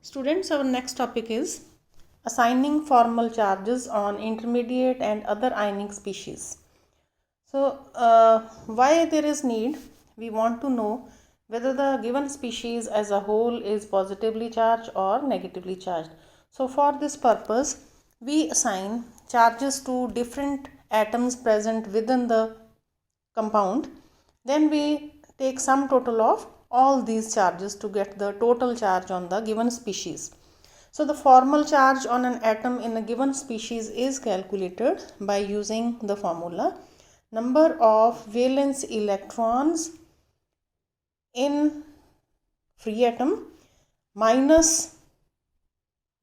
Students, our next topic is assigning formal charges on intermediate and other ionic species. So, why there is need? We want to know whether the given species as a whole is positively charged or negatively charged. So, for this purpose, we assign charges to different atoms present within the compound. Then we take sum total of all these charges to get the total charge on the given species. So the formal charge on an atom in a given species is calculated by using the formula number of valence electrons in free atom minus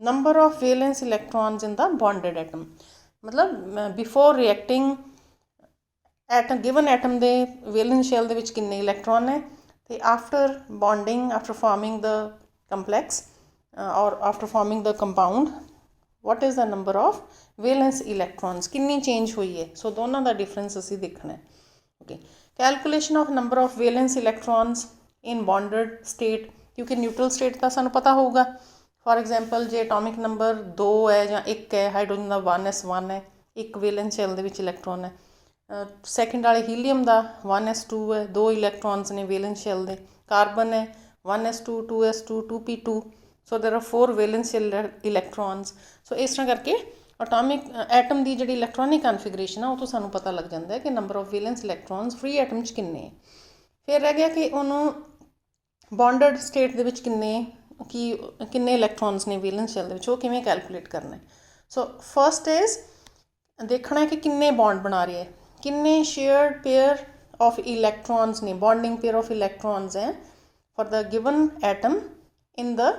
number of valence electrons in the bonded atom. मतलब before reacting given atom ਦੇ valence shell ਦੇ ਵਿੱਚ ਕਿੰਨੇ electron ਨੇ ਤੇ after forming the complex or after forming the compound what is the number of valence electrons ਕਿੰਨੀ change ਹੋਈ ਹੈ ਸੋ ਦੋਨਾਂ ਦਾ difference ਅਸੀਂ ਦੇਖਣਾ ਹੈ okay calculation of number of valence electrons in bonded state ਕਿਉਂਕਿ neutral state ਤਾਂ ਸਾਨੂੰ ਪਤਾ ਹੋਊਗਾ for example ਜੇ atomic number 2 ਹੈ ਜਾਂ 1 ਹੈ ਹਾਈਡਰੋਜਨ ਦਾ 1s1 ਹੈ ਇੱਕ valence shell ਦੇ ਵਿੱਚ ਇਲੈਕਟ੍ਰੋਨ ਹੈ ਸੈਕਿੰਡ ਵਾਲੇ ਹੀਲੀਅਮ ਦਾ 1s2 ਹੈ 2 ਇਲੈਕਟ੍ਰੋਨਸ ਨੇ ਵੈਲੈਂਸ ਸ਼ੈਲ ਦੇ ਕਾਰਬਨ ਹੈ 1s2 2s2 2p2 so there are 4 valence shell electrons so ਇਸ ਤਰ੍ਹਾਂ ਕਰਕੇ ਐਟੋਮਿਕ ਐਟਮ ਦੀ ਜਿਹੜੀ ਇਲੈਕਟ੍ਰੋਨਿਕ ਕਨਫੀਗਰੇਸ਼ਨ ਆ ਉਹ ਤੋਂ ਸਾਨੂੰ ਪਤਾ ਲੱਗ ਜਾਂਦਾ ਹੈ ਕਿ number of valence electrons free atom 'ਚ ਕਿੰਨੇ ਹੈ ਫਿਰ ਰਹਿ ਗਿਆ ਕਿ ਉਹਨੂੰ ਬੌਂਡਡ ਸਟੇਟ ਦੇ ਵਿੱਚ ਕਿੰਨੇ ਇਲੈਕਟ੍ਰੋਨਸ ਨੇ ਵੈਲੈਂਸ ਸ਼ੈਲ ਦੇ ਵਿੱਚ ਉਹ ਕਿਵੇਂ ਕੈਲਕੂਲੇਟ ਕਰਨਾ ਹੈ ਸੋ ਫਸਟ ਇਜ਼ ਦੇਖਣਾ ਹੈ ਕਿ ਕਿੰਨੇ ਬੌਂਡ ਬਣਾ ਰਹੇ ਹੈ ਕਿੰਨੇ ਸ਼ੇਅਰਡ ਪੇਅਰ of electrons ਨੇ bonding pair of electrons ਹੈ for the given atom in the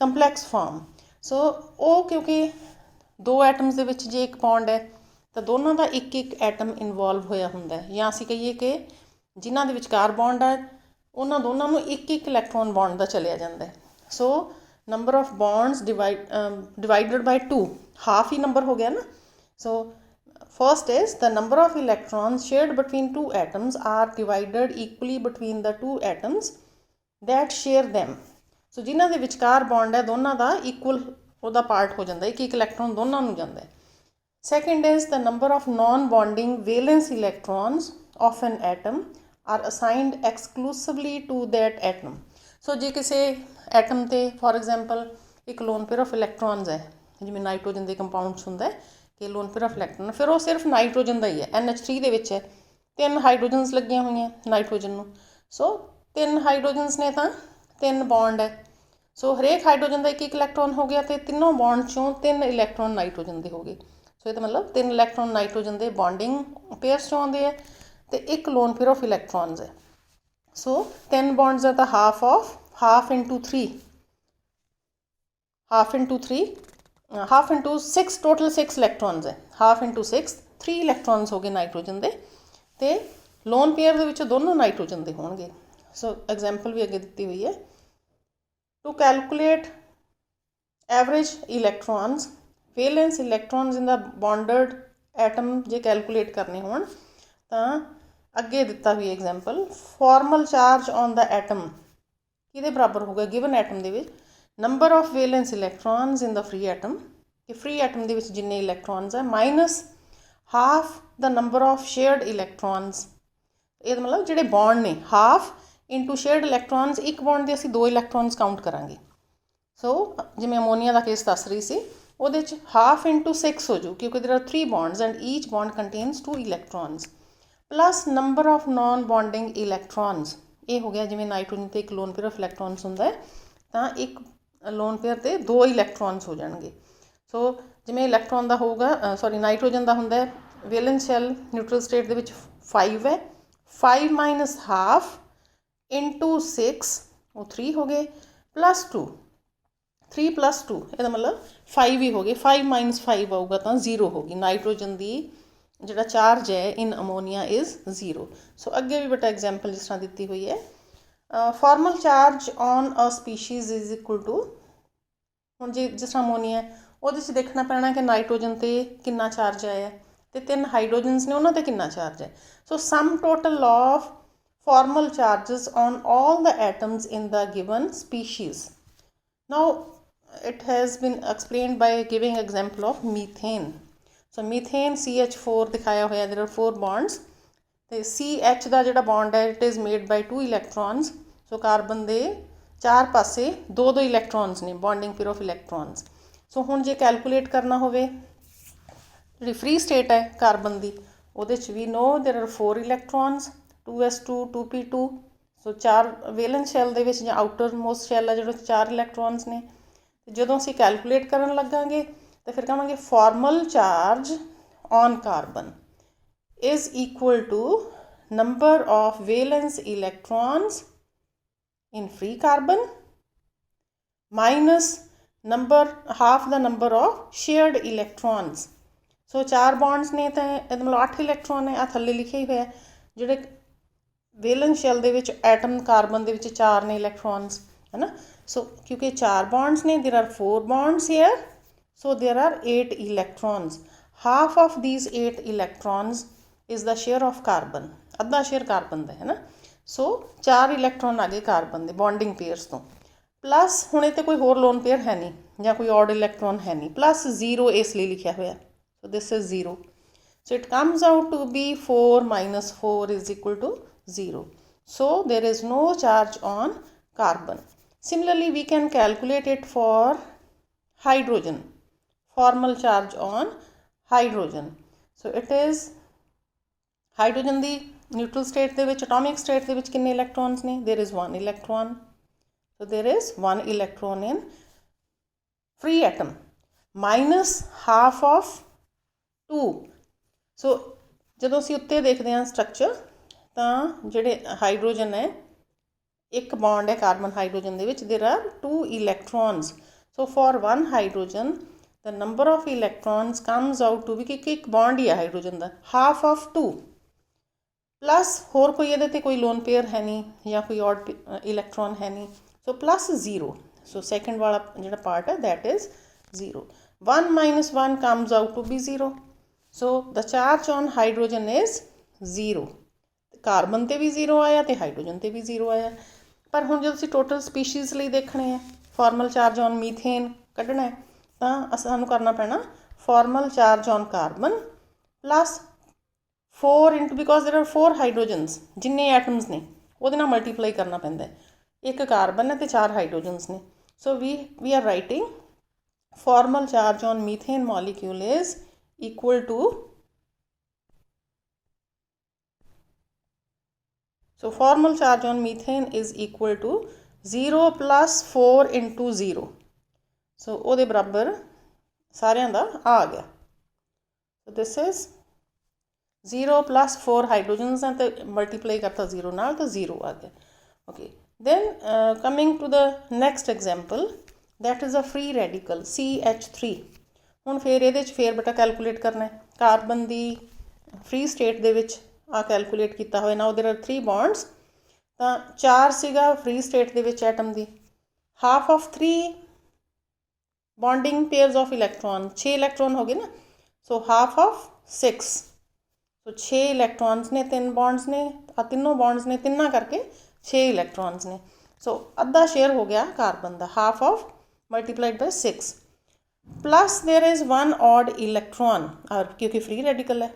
complex form so ਉਹ ਕਿਉਂਕਿ ਦੋ ਐਟਮਸ ਦੇ ਵਿੱਚ ਜੇ ਇੱਕ ਬੌਂਡ ਹੈ ਤਾਂ ਦੋਨਾਂ ਦਾ ਇੱਕ ਇੱਕ ਐਟਮ ਇਨਵੋਲਵ ਹੋਇਆ ਹੁੰਦਾ ਹੈ ਜਾਂ ਅਸੀਂ ਕਹੀਏ ਕਿ ਜਿਨ੍ਹਾਂ ਦੇ ਵਿਚਕਾਰ ਬੌਂਡ ਹੈ ਉਹਨਾਂ ਦੋਨਾਂ ਨੂੰ ਇੱਕ ਇੱਕ ਇਲੈਕਟ੍ਰੋਨ ਬੌਂਡ ਦਾ ਚਲਿਆ ਜਾਂਦਾ ਹੈ ਸੋ number of bonds divided by 2 half he number ਹੋ ਗਿਆ ਨਾ ਸੋ first is the number of electrons shared between two atoms are divided equally between the two atoms that share them so ਜਿਨ੍ਹਾਂ ਦੇ ਵਿਚਕਾਰ bond ਹੈ ਦੋਨਾਂ ਦਾ ਇਕੁਅਲ ਉਹਦਾ part ਹੋ ਜਾਂਦਾ ਇੱਕ ਇੱਕ ਇਲੈਕਟ੍ਰੋਨ ਦੋਨਾਂ ਨੂੰ ਜਾਂਦਾ ਹੈ second is the number of non-bonding valence electrons of an atom are assigned exclusively to that atom so ਜੇ ਕਿਸੇ ਐਟਮ ਤੇ for example ਇੱਕ lone pair of electrons ਹੈ ਜਿਵੇਂ ਨਾਈਟ੍ਰੋਜਨ ਦੇ ਕੰਪਾਊਂਡਸ ਹੁੰਦਾ ਹੈ ਕਿ ਲੋਨ ਪੇਅਰ ਆਫ ਇਲੈਕਟ੍ਰੋਨ ਫਿਰ ਉਹ ਸਿਰਫ ਨਾਈਟ੍ਰੋਜਨ ਦਾ ਹੀ ਹੈ NH3 ਦੇ ਵਿੱਚ ਹੈ 3 ਹਾਈਡਰੋਜਨਸ ਲੱਗੀਆਂ ਹੋਈਆਂ ਨਾਈਟ੍ਰੋਜਨ ਨੂੰ ਸੋ 3 ਹਾਈਡਰੋਜਨਸ ਨੇ ਤਾਂ 3 ਬੌਂਡ ਹੈ ਸੋ ਹਰੇਕ ਹਾਈਡਰੋਜਨ ਦਾ ਇੱਕ ਇੱਕ ਇਲੈਕਟ੍ਰੋਨ ਹੋ ਗਿਆ ਤੇ ਤਿੰਨੋਂ ਬੌਂਡ ਚੋਂ 3 ਇਲੈਕਟ੍ਰੋਨ ਨਾਈਟ੍ਰੋਜਨ ਦੇ ਹੋ ਗਏ ਸੋ ਇਹਦਾ ਮਤਲਬ 3 ਇਲੈਕਟ੍ਰੋਨ ਨਾਈਟ੍ਰੋਜਨ ਦੇ ਬੌਂਡਿੰਗ ਪੇਅਰਸ ਚੋਂ ਆਉਂਦੇ ਹੈ ਤੇ ਇੱਕ ਲੋਨ ਪੇਅਰ ਆਫ ਇਲੈਕਟ੍ਰੋਨਸ ਹੈ ਸੋ 3 bonds are the half into 6 total 6 electrons ਹੈ ਹਾਫ ਇੰਟੂ 6 3 ਇਲੈਕਟ੍ਰੋਨਸ ਹੋ ਗਏ ਨਾਈਟ੍ਰੋਜਨ ਦੇ ਅਤੇ ਲੋਨ ਪੇਅਰ ਦੇ ਵਿੱਚ ਦੋਨੋਂ ਨਾਈਟ੍ਰੋਜਨ ਦੇ ਹੋਣਗੇ ਸੋ ਐਗਜ਼ਾਮਪਲ ਵੀ ਅੱਗੇ ਦਿੱਤੀ ਹੋਈ ਹੈ to calculate average electrons valence electrons in the bonded atom ਜੇ ਕੈਲਕੂਲੇਟ ਕਰਨੇ ਹੋਣ ਤਾਂ ਅੱਗੇ ਦਿੱਤਾ ਹੋਈ example formal charge on the atom ਕਿਹਦੇ ਬਰਾਬਰ ਹੋਊਗਾ ਗਿਵਨ ਐਟਮ ਦੇ ਵਿੱਚ number of valence electrons in the free atom ਕਿ free atom ਦੇ ਵਿੱਚ ਜਿੰਨੇ electrons ਹੈ minus half the number of shared electrons ਇਹਦਾ ਮਤਲਬ ਜਿਹੜੇ ਬੌਂਡ ਨੇ half into shared electrons ਇੱਕ ਬੌਂਡ ਦੇ ਅਸੀਂ 2 electrons ਕਾਊਂਟ ਕਰਾਂਗੇ ਸੋ ਜਿਵੇਂ ਅਮੋਨੀਆ ਦਾ ਕੇਸ ਦੱਸ ਰਹੀ ਸੀ ਉਹਦੇ 'ਚ half into 6 ਹੋ ਜਾਊ ਕਿਉਂਕਿ there are 3 bonds and each bond contains 2 electrons plus number of non-bonding electrons ਇਹ ਹੋ ਗਿਆ ਜਿਵੇਂ ਨਾਈਟ੍ਰੋਜਨ ਤੇ ਇੱਕ ਲੋਨ ਪੇਅਰ ਆਫ ਇਲੈਕਟ੍ਰੋਨਸ ਹੁੰਦਾ ਹੈ ਤਾਂ ਇੱਕ ਲੋਨ ਪੇਅਰ 'ਤੇ 2 ਇਲੈਕਟ੍ਰੋਨਸ ਹੋ ਜਾਣਗੇ ਸੋ ਜਿਵੇਂ ਇਲੈਕਟ੍ਰੋਨ ਦਾ ਹੋਊਗਾ ਨਾਈਟ੍ਰੋਜਨ ਦਾ ਹੁੰਦਾ ਹੈ ਵੈਲੈਂਸ ਸ਼ੈਲ ਨਿਊਟਰਲ ਸਟੇਟ ਦੇ ਵਿੱਚ 5 ਹੈ 5 ਮਾਈਨਸ ਹਾਫ ਇੰਟੂ 6 ਉਹ 3 ਹੋ ਗਏ ਪਲੱਸ 2 3 ਪਲੱਸ 2 ਇਹਦਾ ਮਤਲਬ 5 ਹੀ ਹੋ ਗਏ 5 ਮਾਈਨਸ 5 ਆਊਗਾ ਤਾਂ 0 ਹੋ ਗਈ ਨਾਈਟ੍ਰੋਜਨ ਦੀ ਜਿਹੜਾ ਚਾਰਜ ਹੈ ਇਨ ਅਮੋਨੀਆ ਇਜ਼ 0 ਸੋ ਅੱਗੇ ਵੀ ਬੇਟਾ ਐਗਜ਼ਾਮਪਲ ਜਿਸ ਤਰ੍ਹਾਂ ਦਿੱਤੀ ਹੋਈ ਹੈ formal charge on a species is equal to ਹੁਣ ਜੇ ਜਿਸ ਤਰ੍ਹਾਂ ਅਮੋਨੀਆ ਉਹਦੇ 'ਚ ਦੇਖਣਾ ਪੈਣਾ ਕਿ ਨਾਈਟ੍ਰੋਜਨ 'ਤੇ ਕਿੰਨਾ ਚਾਰਜ ਆਇਆ ਅਤੇ 3 ਹਾਈਡਰੋਜਨਸ ਨੇ ਉਹਨਾਂ 'ਤੇ ਕਿੰਨਾ ਚਾਰਜ ਹੈ so sum total of formal charges on all the atoms in the given species now it has been explained by giving example of methane. So methane CH4 दिखाया हुआ है, there are 4 bonds. ਤੇ CH ਦਾ ਜਿਹੜਾ bond ਹੈ it is made by 2 electrons. So carbon ਦੇ ਚਾਰ ਪਾਸੇ 2-2 electrons ਨੇ, bonding pair of electrons. So ਹੁਣ ਜੇ ਕੈਲਕੂਲੇਟ ਕਰਨਾ ਹੋਵੇ ਜਿਹੜੀ ਫ੍ਰੀ ਸਟੇਟ ਹੈ ਕਾਰਬਨ ਦੀ, ਉਹਦੇ 'ਚ ਵੀ ਨੋ ਦੇਰ are 4 ਇਲੈਕਟ੍ਰॉन्स 2s2 2p2. So 4 ਵੇਲੈਂਸ shell ਦੇ ਵਿੱਚ ਜਾਂ ਆਊਟਰ ਮੋਸਟ ਸ਼ੈੱਲ ਹੈ ਜਿਹੜੇ 4 ਇਲੈਕਟ੍ਰॉन्स ਨੇ. ਜਦੋਂ ਅਸੀਂ ਕੈਲਕੂਲੇਟ ਕਰਨ ਲੱਗਾਂਗੇ ਤਾਂ ਫਿਰ ਕਹਾਂਗੇ formal charge on carbon is equal to number of valence electrons in free carbon minus half the number of shared electrons. So 4 bonds ਨੇ ਤਾਂ ਇਹਦਾ ਮਤਲਬ 8 ਇਲੈਕਟ੍ਰੋਨ ਨੇ, ਆ ਥੱਲੇ ਲਿਖਿਆ ਹੀ ਹੋਇਆ ਜਿਹੜੇ ਵੇਲੈਂਸ ਸ਼ੈੱਲ ਦੇ ਵਿੱਚ ਐਟਮ ਕਾਰਬਨ ਦੇ ਵਿੱਚ 4 ਨੇ ਇਲੈਕਟ੍ਰੋਨਸ, ਹੈ ਨਾ. ਸੋ ਕਿਉਂਕਿ 4 bonds ਨੇ, there are 4 bonds here, so there are 8 electrons. Half of these 8 electrons is the share of carbon. ਅੱਧਾ ਸ਼ੇਅਰ ਕਾਰਬਨ ਦਾ ਹੈ ਨਾ. ਸੋ 4 ਇਲੈਕਟ੍ਰੋਨ ਆ ਗਏ ਕਾਰਬਨ ਦੇ ਬੌਂਡਿੰਗ ਪੇਅਰਸ ਤੋਂ, ਪਲੱਸ ਹੁਣ ਇਹ 'ਤੇ ਕੋਈ ਹੋਰ ਲੋਨ ਪੇਅਰ ਹੈ ਨਹੀਂ ਜਾਂ ਕੋਈ ਔਡ ਇਲੈਕਟ੍ਰੋਨ ਹੈ ਨਹੀਂ, ਪਲੱਸ 0 ਇਸ ਲਈ ਲਿਖਿਆ ਹੋਇਆ. So this is 0. So it comes out to be 4 minus 4 is equal to 0. So there is no charge on carbon. Similarly we can calculate it for hydrogen, formal charge on hydrogen. So it is hydrogen the neutral state ਦੇ ਵਿੱਚ, atomic state ਦੇ ਵਿੱਚ ਕਿੰਨੇ electrons ਨੇ? ਦੇਰ is 1 electron. So there is 1 electron in free atom minus half of 2. So ਜਦੋਂ ਅਸੀਂ ਉੱਤੇ ਦੇਖਦੇ ਹਾਂ ਸਟਰਕਚਰ, ਤਾਂ ਜਿਹੜੇ ਹਾਈਡਰੋਜਨ ਹੈ, ਇੱਕ ਬੌਂਡ ਹੈ ਕਾਰਬਨ ਹਾਈਡਰੋਜਨ ਦੇ ਵਿੱਚ, ਦੇਰ are 2 electrons. So for 1 hydrogen the number of electrons comes out to be ਕਿ ਇੱਕ ਬੌਂਡ ਹੀ ਹੈ hydrogen the, half of 2 plus ਹੋਰ ਕੋਈ ਇਹਦੇ 'ਤੇ ਕੋਈ ਲੋਨ ਪੇਅਰ ਹੈ ਨਹੀਂ ਜਾਂ ਕੋਈ ਔਡ ਇਲੈਕਟ੍ਰੋਨ ਹੈ ਨਹੀਂ. ਸੋ ਪਲੱਸ 0. ਸੋ ਸੈਕਿੰਡ ਵਾਲਾ ਜਿਹੜਾ ਪਾਰਟ ਹੈ that is 0. 1 minus 1 comes out to be 0. So the charge on hydrogen is 0. Carbon 'ਤੇ ਵੀ 0 ਆਇਆ ਅਤੇ ਹਾਈਡਰੋਜਨ 'ਤੇ ਵੀ 0 ਆਇਆ. ਪਰ ਹੁਣ ਜਦੋਂ ਅਸੀਂ ਟੋਟਲ ਸਪੀਸ਼ੀਜ਼ ਲਈ ਦੇਖਣੇ ਹੈ, ਫਾਰਮਲ ਚਾਰਜ ਔਨ ਮੀਥੇਨ ਕੱਢਣਾ ਹੈ, ਤਾਂ ਸਾਨੂੰ ਕਰਨਾ ਪੈਣਾ formal charge on carbon plus 4 into, because ਦੇਰ ਆਰ 4 ਹਾਈਡਰੋਜਨਸ, ਜਿੰਨੇ ਐਟਮਸ ਨੇ ਉਹਦੇ ਨਾਲ ਮਲਟੀਪਲਾਈ ਕਰਨਾ ਪੈਂਦਾ. ਇੱਕ ਕਾਰਬਨ ਹੈ ਅਤੇ 4 ਹਾਈਡਰੋਜਨਸ ਨੇ. So we are writing formal charge on methane molecule is equal to, so formal charge on methane is equal to 0 plus 4 into 0. so ਉਹਦੇ ਬਰਾਬਰ ਸਾਰਿਆਂ ਦਾ ਆ ਗਿਆ. so this is 0 plus 4 ਹਾਈਡਰੋਜਨਸ ਹੈ ਅਤੇ ਮਲਟੀਪਲਾਈ ਕਰਤਾ 0 ਨਾਲ ਤਾਂ 0 ਆ ਗਿਆ. okay, then coming to the next example, that is a free radical CH3. ਹੁਣ ਫਿਰ ਇਹਦੇ 'ਚ ਫਿਰ ਬੇਟਾ ਕੈਲਕੂਲੇਟ ਕਰਨਾ ਹੈ ਕਾਰਬਨ ਦੀ ਫ੍ਰੀ ਸਟੇਟ ਦੇ ਵਿੱਚ. ਆ ਕੈਲਕੂਲੇਟ ਕੀਤਾ ਹੋਇਆ ਨਾ, ਉਹਦੇ ਆਰ 3 bonds, ਤਾਂ 4 ਸੀਗਾ ਫ੍ਰੀ ਸਟੇਟ ਦੇ ਵਿੱਚ atom the, half of 3 bonding pairs of electron, 6 electron ਹੋ ਗਏ ਨਾ. ਸੋ ਹਾਫ ਆਫ 6. ਸੋ 6 ਇਲੈਕਟ੍ਰੋਨਸ ਨੇ, 3 bonds ਨੇ, ਆ ਤਿੰਨੋਂ bonds ਨੇ, ਤਿੰਨਾਂ ਕਰਕੇ 6 ਇਲੈਕਟ੍ਰੋਨਸ ਨੇ. ਸੋ ਅੱਧਾ ਸ਼ੇਅਰ ਹੋ ਗਿਆ ਕਾਰਬਨ ਦਾ, half of multiplied by 6 plus there is 1 odd electron, ਕਿਉਂਕਿ ਫ੍ਰੀ ਰੈਡੀਕਲ ਹੈ.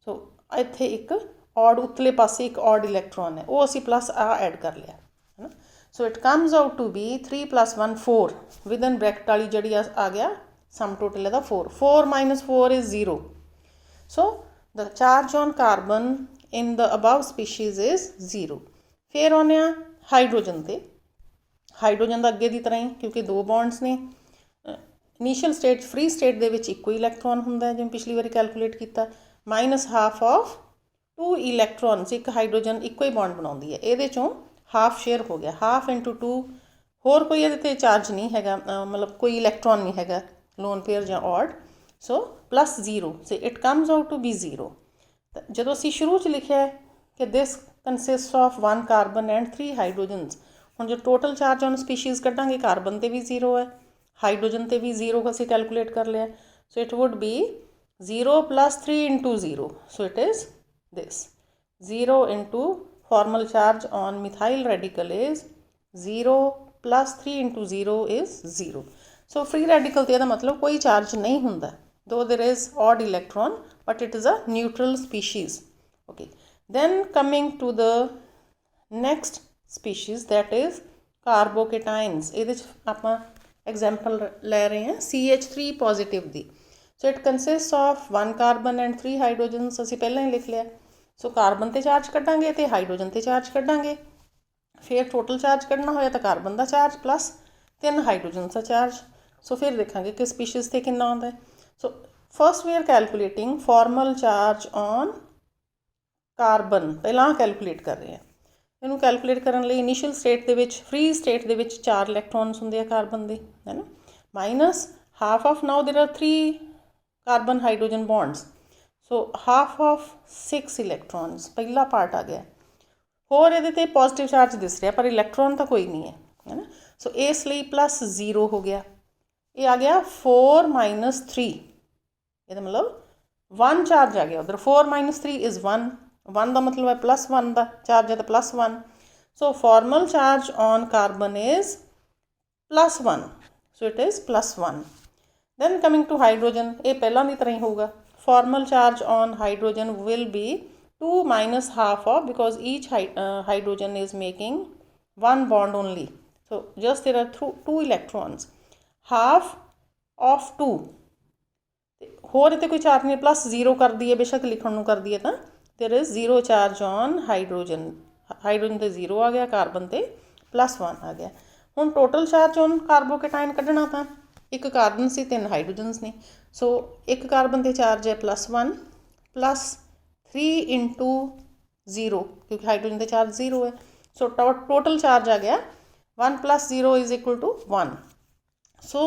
ਸੋ ਇੱਥੇ ਇੱਕ ਔਡ ਉੱਤਲੇ ਪਾਸੇ ਇੱਕ ਔਡ ਇਲੈਕਟ੍ਰੋਨ ਹੈ, ਉਹ ਅਸੀਂ ਪਲੱਸ ਆ ਐਡ ਕਰ ਲਿਆ, ਹੈ ਨਾ. So it comes out to be 3 plus 1 4 within bracket ਵਾਲੀ ਜਿਹੜੀ ਆ ਗਿਆ ਸਮ ਟੋਟਲ ਇਹਦਾ 4. 4 minus 4 is 0. So the charge on carbon in the above species is 0. ਫਿਰ ਆਉਂਦੇ ਹਾਂ ਹਾਈਡਰੋਜਨ 'ਤੇ. ਹਾਈਡਰੋਜਨ ਦਾ ਅੱਗੇ ਦੀ ਤਰ੍ਹਾਂ ਹੀ, ਕਿਉਂਕਿ 2 bonds ਨੇ, ਇਨੀਸ਼ੀਅਲ ਸਟੇਟ ਫ੍ਰੀ ਸਟੇਟ ਦੇ ਵਿੱਚ ਇੱਕੋ ਇਲੈਕਟ੍ਰੋਨ ਹੁੰਦਾ ਜਿਵੇਂ ਪਿਛਲੀ ਵਾਰੀ ਕੈਲਕੂਲੇਟ ਕੀਤਾ, ਮਾਈਨਸ ਹਾਫ ਆਫ 2 ਇਲੈਕਟ੍ਰੋਨਸ. ਇੱਕ ਹਾਈਡਰੋਜਨ ਇੱਕੋ ਹੀ ਬੌਂਡ ਬਣਾਉਂਦੀ ਹੈ, ਇਹਦੇ 'ਚੋਂ ਹਾਫ ਸ਼ੇਅਰ ਹੋ ਗਿਆ, ਹਾਫ ਇੰਟੂ 2. ਹੋਰ ਕੋਈ ਇਹਦੇ 'ਤੇ ਚਾਰਜ ਨਹੀਂ ਹੈਗਾ, ਮਤਲਬ ਕੋਈ ਇਲੈਕਟ੍ਰੋਨ ਨਹੀਂ ਹੈਗਾ ਲੋਨ ਪੇਅਰ ਜਾਂ odd. So plus 0. So it comes out to be 0. ਜਦੋਂ ਅਸੀਂ ਸ਼ੁਰੂ 'ਚ ਲਿਖਿਆ ਕਿ this consist of 1 carbon and 3 hydrogens, ਹੁਣ ਜੋ ਟੋਟਲ ਚਾਰਜ ਔਨ ਸਪੀਸ਼ੀਜ਼ ਕੱਢਾਂਗੇ ਕਾਰਬਨ 'ਤੇ ਵੀ 0 ਹੈ, ਹਾਈਡਰੋਜਨ 'ਤੇ ਵੀ 0 ਅਸੀਂ ਕੈਲਕੂਲੇਟ ਕਰ ਲਿਆ. So it wood B 0 plus 3 into 0. So it is this. 0 into formal charge on methyl radical is 0 plus 3 into 0 is 0. So free radical ਤੇ ਇਹਦਾ ਮਤਲਬ ਕੋਈ ਚਾਰਜ ਨਹੀਂ ਹੁੰਦਾ, though there is odd electron but it is a neutral species. Okay, then coming to the next species that is carbocations. ਇਹਦੇ 'ਚ ਆਪਾਂ example ਲੈ ਰਹੇ ਹਾਂ CH3 positive the. So it consists of 1 carbon and 3 hydrogens. ਅਸੀਂ ਪਹਿਲਾਂ ਹੀ ਲਿਖ ਲਿਆ. ਸੋ ਕਾਰਬਨ 'ਤੇ ਚਾਰਜ ਕੱਢਾਂਗੇ ਅਤੇ ਹਾਈਡਰੋਜਨ 'ਤੇ ਚਾਰਜ ਕੱਢਾਂਗੇ, ਫਿਰ ਟੋਟਲ ਚਾਰਜ ਕੱਢਣਾ ਹੋਇਆ ਤਾਂ ਕਾਰਬਨ ਦਾ ਚਾਰਜ ਪਲੱਸ 3 ਹਾਈਡਰੋਜਨ ਦਾ ਚਾਰਜ. ਸੋ ਫਿਰ ਦੇਖਾਂਗੇ ਕਿ ਸਪੀਸ਼ੀਜ਼ 'ਤੇ ਕਿੰਨਾ ਆਉਂਦਾ ਹੈ. So first we are calculating formal charge on carbon. ਪਹਿਲਾਂ ਕੈਲਕੂਲੇਟ ਕਰ ਰਹੇ ਹਾਂ. ਇਹਨੂੰ ਕੈਲਕੂਲੇਟ ਕਰਨ ਲਈ ਇਨੀਸ਼ੀਅਲ ਸਟੇਟ ਦੇ ਵਿੱਚ, ਫ੍ਰੀ ਸਟੇਟ ਦੇ ਵਿੱਚ 4 ਇਲੈਕਟ੍ਰੋਨਸ ਹੁੰਦੇ ਆ ਕਾਰਬਨ ਦੇ, ਹੈ ਨਾ, ਮਾਈਨਸ ਹਾਫ ਆਫ, ਨਾਓ ਦੇਰ R 3 carbon hydrogen bonds, so half of 6 electrons ਪਹਿਲਾ ਪਾਰਟ ਆ ਗਿਆ. ਹੋਰ ਇਹਦੇ 'ਤੇ ਪੋਜ਼ੀਟਿਵ ਚਾਰਜ ਦਿਸ ਰਿਹਾ ਪਰ ਇਲੈਕਟ੍ਰੋਨ ਤਾਂ ਕੋਈ ਨਹੀਂ ਹੈ ਨਾ. ਸੋ ਇਸ ਲਈ ਪਲੱਸ 0 ਹੋ ਗਿਆ. ਇਹ ਆ ਗਿਆ 4 ਮਾਈਨਸ 3, ਇਹਦਾ ਮਤਲਬ 1 ਚਾਰਜ ਆ ਗਿਆ ਉੱਧਰ. 4 ਮਾਈਨਸ 3 ਇਜ਼ 1. 1 ਦਾ ਮਤਲਬ ਹੈ ਪਲੱਸ 1 ਦਾ ਚਾਰਜ ਹੈ ਤਾਂ plus 1. So formal charge on carbon is plus 1. So it is plus 1. Then coming to hydrogen, ਇਹ ਪਹਿਲਾਂ ਦੀ ਤਰ੍ਹਾਂ ਹੀ ਹੋਊਗਾ. Formal charge on hydrogen will be 2 minus half of, because each hydrogen is making 1 bond only. So just there are 2 electrons, half of 2. ਹੋਰ ਇੱਥੇ ਕੋਈ charge ਨਹੀਂ, ਪਲੱਸ 0 ਕਰ ਦਈਏ, ਬੇਸ਼ੱਕ ਲਿਖਣ ਨੂੰ ਕਰ ਦਈਏ ਤਾਂ there is 0 charge on hydrogen. Hydrogen 'ਤੇ 0 ਆ ਗਿਆ, ਕਾਰਬਨ 'ਤੇ ਪਲੱਸ 1 ਆ ਗਿਆ. ਹੁਣ ਟੋਟਲ ਚਾਰਜ ਔਨ ਕਾਰਬੋਕੇਟਾਇਨ ਕੱਢਣਾ ਤਾਂ ਇੱਕ ਕਾਰਬਨ ਸੀ, 3 ਹਾਈਡਰੋਜਨਸ ਨੇ. ਸੋ ਇੱਕ ਕਾਰਬਨ 'ਤੇ ਚਾਰਜ ਹੈ ਪਲੱਸ 1 ਪਲੱਸ 3 into 0, क्योंकि हाइड्रोजन का चार्ज 0 है. सो टोटल चार्ज आ गया 1 plus 0 is equal to 1. So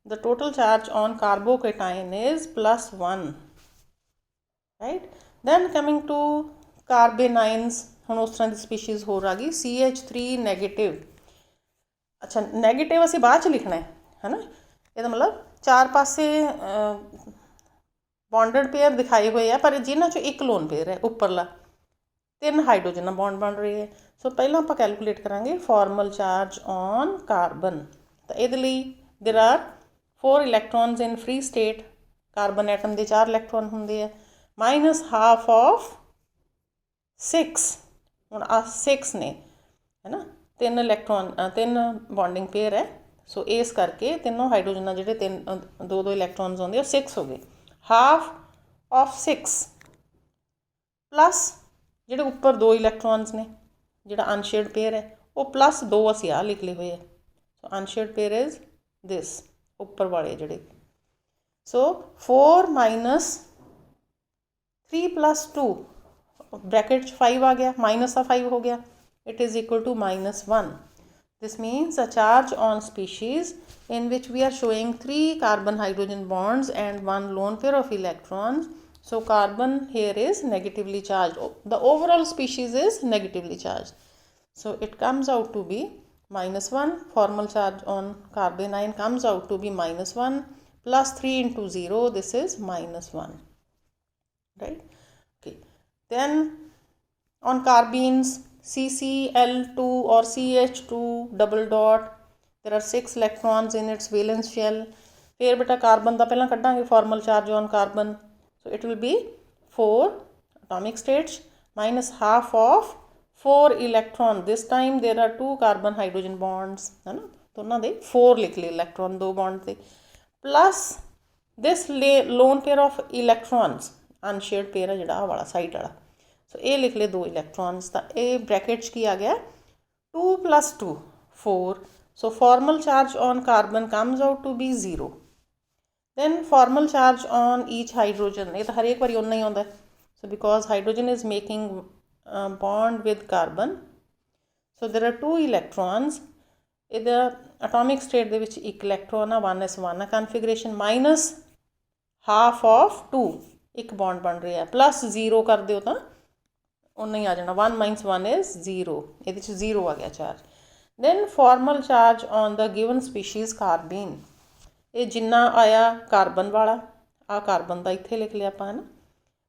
the total charge on carbocation is plus 1, right? Then coming to carbanions, ਹੁਣ ਉਸ ਤਰ੍ਹਾਂ ਦੀ ਸਪੀਸ਼ੀਜ਼ ਹੋਰ ਆ ਗਈ CH3 ਨੈਗੇਟਿਵ. ਅੱਛਾ, ਨੈਗੇਟਿਵ ਅਸੀਂ ਬਾਅਦ 'ਚ ਲਿਖਣਾ ਹੈ ਨਾ. ਇਹਦਾ ਮਤਲਬ ਚਾਰ ਪਾਸੇ ਬੌਂਡਡ ਪੇਅਰ ਦਿਖਾਏ ਹੋਏ ਆ ਪਰ ਜਿਨ੍ਹਾਂ 'ਚੋਂ ਇੱਕ ਲੋਨ ਪੇਅਰ ਹੈ ਉੱਪਰਲਾ, 3 ਹਾਈਡਰੋਜਨ ਨਾਲ ਬੌਂਡ ਬਣ ਰਹੇ ਹੈ. ਸੋ ਪਹਿਲਾਂ ਆਪਾਂ ਕੈਲਕੂਲੇਟ ਕਰਾਂਗੇ ਫਾਰਮਲ ਚਾਰਜ ਔਨ ਕਾਰਬਨ. ਤਾਂ ਇਹਦੇ ਲਈ there are 4 electrons in free state. Carbon atom ਦੇ 4 ਇਲੈਕਟ੍ਰੋਨ ਹੁੰਦੇ ਆ, ਮਾਈਨਸ ਹਾਫ ਆਫ 6. ਹੁਣ ਆ 6 ਨੇ, ਹੈ ਨਾ, 3 ਇਲੈਕਟ੍ਰੋਨ, 3 ਬੌਂਡਿੰਗ ਪੇਅਰ ਹੈ. ਸੋ ਇਸ ਕਰਕੇ ਤਿੰਨੋਂ ਹਾਈਡਰੋਜਨਾਂ ਜਿਹੜੇ 2 ਇਲੈਕਟ੍ਰੋਨਸ ਆਉਂਦੇ ਉਹ 6 ਹੋ ਗਏ. ਹਾਫ ਆਫ 6 ਪਲੱਸ ਜਿਹੜੇ ਉੱਪਰ 2 ਇਲੈਕਟ੍ਰੋਨਸ ਨੇ, ਜਿਹੜਾ ਅਨਸ਼ੇਅਰਡ ਪੇਅਰ ਹੈ, ਉਹ ਪਲੱਸ 2 ਅਸੀਂ ਆਹ ਲਿਖ ਲਏ ਹੋਏ ਆ. ਸੋ ਅਨਸ਼ੇਅਰਡ ਪੇਅਰ ਇਜ਼ ਦਿਸ, ਉੱਪਰ ਵਾਲੇ ਜਿਹੜੇ. ਸੋ 4 ਮਾਈਨਸ 3 ਪਲੱਸ 2, ਬ੍ਰੈਕਟ 'ਚ 5 ਆ ਗਿਆ, ਮਾਈਨਸ ਦਾ 5 ਹੋ ਗਿਆ, it is equal to minus 1. This means a charge on species in which we are showing 3 carbon hydrogen bonds and 1 lone pair of electrons. So carbon here is negatively charged. The overall species is negatively charged. So it comes out to be minus 1. Formal charge on carbanion comes out to be minus 1 plus 3 into 0. This is minus 1. Right? Okay. Then on carbenes, CCl2 or CH2 double dot, there are 6 electrons in its valence shell. फिर बेटा carbon का पहला कटांगे formal charge on carbon. So it will be 4 atomic states minus half of 4 electron. This time there are 2 carbon hydrogen bonds, है ना, दोनों दे 4 लिख ले electron, 2 bond थे, plus this lone pair of electrons, unshared pair है जिहड़ा वाला side वाला. सो ये लिख ले 2 इलैक्ट्रॉन्स. तो ये ब्रैकेट्स की आ गया 2 plus 2 4. So formal charge on carbon comes out to be 0. Then formal charge on each hydrogen, ये तो हर एक बार उन्ना ही आता है. So because hydrogen is making bond with carbon, so there are 2 electrons. इधर एटॉमिक स्टेट दे विच एक इलैक्ट्रॉन आ 1s1 configuration, minus half of 2 एक बॉन्ड बन रहा है, प्लस 0 कर दो तो उन्ना ही आ जाना. 1 minus 1 is 0. ये 0 आ गया charge. then formal charge on the given species carbene. ये जिन्ना आया कार्बन वाला, आ कार्बन का इत्थे लिख लिया आपां, है ना,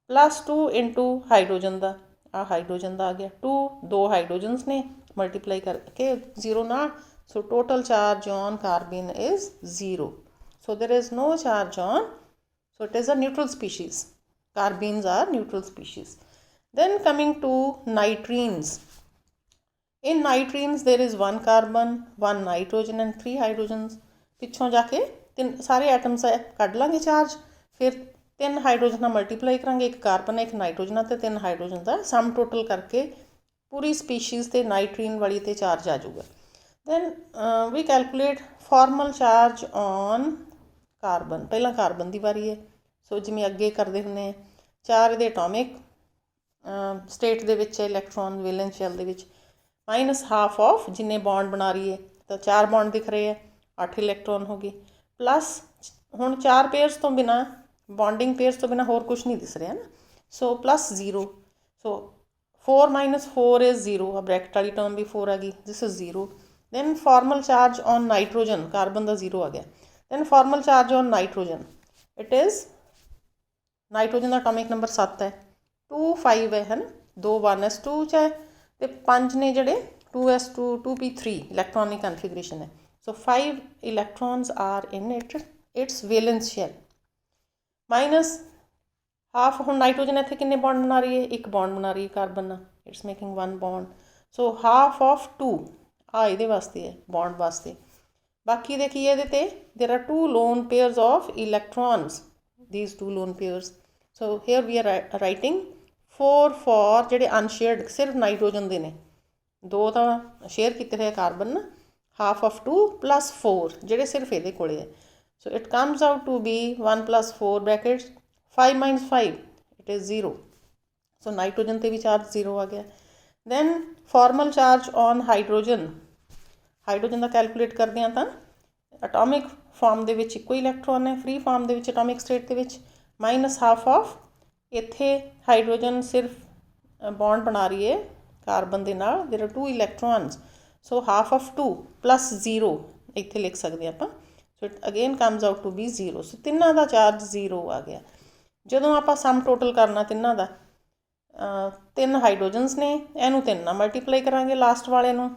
प्लस 2 इंटू हाइड्रोजन का, आ हाइड्रोजन का आ गया 2 हाइड्रोजनस ने मल्टीप्लाई करके 0 ना So total charge on carbene is 0. So there is no charge on, so it is a neutral species. Carbenes are neutral species. Then coming to nitrines. In nitrines there is 1 carbon, 1 nitrogen and 3 hydrogens. पिछों जाके तीन सारे atoms कढ़ लांगे charge, फिर 3 hydrogen ਨਾਲ multiply करांगे, एक carbon एक nitrogen ਤੇ 3 hydrogen ਦਾ sum total करके पूरी स्पीशीज़ ਤੇ नाइट्रीन वाली ਤੇ चार्ज आ जाऊगा। then we calculate formal charge on carbon। ਪਹਿਲਾਂ ਕਾਰਬਨ ਦੀ ਵਾਰੀ ਹੈ। ਸੋ ਜਿਵੇਂ ਅੱਗੇ ਕਰਦੇ ਹੁੰਦੇ ਆ, 4 ਇਹਦੇ ਐਟੋਮਿਕ ਸਟੇਟ ਦੇ ਵਿੱਚ ਇਲੈਕਟ੍ਰੋਨ ਵੈਲੈਂਸ ਸ਼ੈਲ ਦੇ ਵਿੱਚ, ਮਾਈਨਸ ਹਾਫ ਆਫ ਜਿੰਨੇ ਬੌਂਡ ਬਣਾ ਰਹੀ ਹੈ, ਤਾਂ 4 ਬੌਂਡ ਦਿਖ ਰਹੇ ਆ, 8 ਇਲੈਕਟ੍ਰੋਨ ਹੋ ਗਏ, ਪਲੱਸ ਹੁਣ 4 ਪੇਅਰਸ ਤੋਂ ਬਿਨਾਂ, ਬੌਂਡਿੰਗ ਪੇਅਰਸ ਤੋਂ ਬਿਨਾਂ ਹੋਰ ਕੁਛ ਨਹੀਂ ਦਿਸ ਰਿਹਾ ਨਾ, ਸੋ ਪਲੱਸ 0। ਸੋ 4 - 4 ਇਜ਼ 0, ਆ ਬ੍ਰੈਕਟ ਵਾਲੀ ਟਰਮ ਵੀ 4 ਆ ਗਈ, ਦਿਸ is 0। then formal charge on nitrogen, carbon ਦਾ 0 ਆ ਗਿਆ। then formal charge on nitrogen, it is nitrogen the atomic number 7 ਹੈ, 2 5 ਹੈ ਨਾ, 2 1s2 ਚ ਹੈ ਤੇ 5 ਨੇ ਜਿਹੜੇ 2s2 2p3 electronic configuration ਹੈ। so 5 electrons are in its valence shell, minus half। ਹੁਣ ਨਾਈਟ੍ਰੋਜਨ ਇੱਥੇ ਕਿੰਨੇ ਬੌਂਡ ਬਣਾ ਰਹੀ ਹੈ, ਇੱਕ ਬੌਂਡ ਬਣਾ ਰਹੀ ਹੈ ਕਾਰਬਨ ਨਾਲ, it's making 1 bond. So half of 2 ਆ ਇਹਦੇ ਵਾਸਤੇ ਹੈ, ਬੌਂਡ ਵਾਸਤੇ। ਬਾਕੀ ਦੇ ਕੀ ਹੈ ਇਹਦੇ ਤੇ, ਦੇਰ are 2 loan pairs of electrons, these 2 lone pairs। so here we are writing 4 for ਜਿਹੜੇ ਅਨਸ਼ੇਅਰਡ ਸਿਰਫ ਨਾਈਟ੍ਰੋਜਨ ਦੇ ਨੇ, 2 ਤਾਂ ਸ਼ੇਅਰ ਕੀਤੇ ਹੋਏ ਕਾਰਬਨ ਨਾ, ਹਾਫ ਆਫ 2 + 4 ਜਿਹੜੇ ਸਿਰਫ ਇਹਦੇ ਕੋਲੇ ਹੈ। so it comes out to be 1 + 4 brackets 5 - 5 it is 0। so nitrogen ਤੇ ਵੀ ਚਾਰਜ 0 ਆ ਗਿਆ। then formal charge on hydrogen, hydrogen the calculate ਕਰਦੇ ਹਾਂ ਤਾਂ ਅਟੋਮਿਕ ਫਾਰਮ ਦੇ ਵਿੱਚ ਇੱਕੋ ਇਲੈਕਟ੍ਰੋਨ ਹੈ, ਫ੍ਰੀ ਫਾਰਮ ਦੇ ਵਿੱਚ ਅਟੋਮਿਕ ਸਟੇਟ ਦੇ ਵਿੱਚ, ਮਾਈਨਸ ਹਾਫ ਆਫ, ਇੱਥੇ ਹਾਈਡਰੋਜਨ ਸਿਰਫ ਬੌਂਡ ਬਣਾ ਰਹੀ ਹੈ ਕਾਰਬਨ ਦੇ ਨਾਲ, there are 2 electrons, so half of 2 + 0 ਇੱਥੇ ਲਿਖ ਸਕਦੇ ਆਪਾਂ। So it again comes out to be 0। ਸੋ ਤਿੰਨਾਂ ਦਾ ਚਾਰਜ 0 ਆ ਗਿਆ। ਜਦੋਂ ਆਪਾਂ ਸਮ ਟੋਟਲ ਕਰਨਾ ਤਿੰਨਾਂ ਦਾ, 3 ਹਾਈਡਰੋਜਨਸ ਨੇ, ਇਹਨੂੰ 3 ਨਾਲ ਮਲਟੀਪਲਾਈ ਕਰਾਂਗੇ ਲਾਸਟ ਵਾਲੇ ਨੂੰ,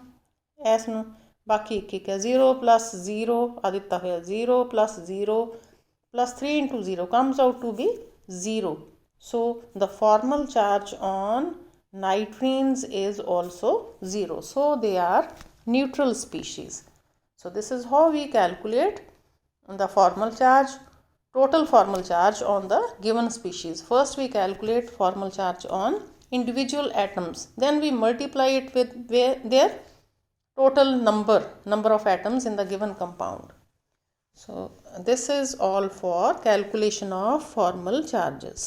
ਇਸ ਨੂੰ, ਬਾਕੀ ਇੱਕ ਹੈ। 0 + 0 ਆ ਦਿੱਤਾ ਹੋਇਆ, 0 + 0 + 3 × 0 comes out to be 0। so the formal charge on nitrines is also 0, so they are neutral species। so this is how we calculate the formal charge, total formal charge on the given species। first we calculate formal charge on individual atoms, then we multiply it with their total number of atoms in the given compound। so this is all for calculation of formal charges।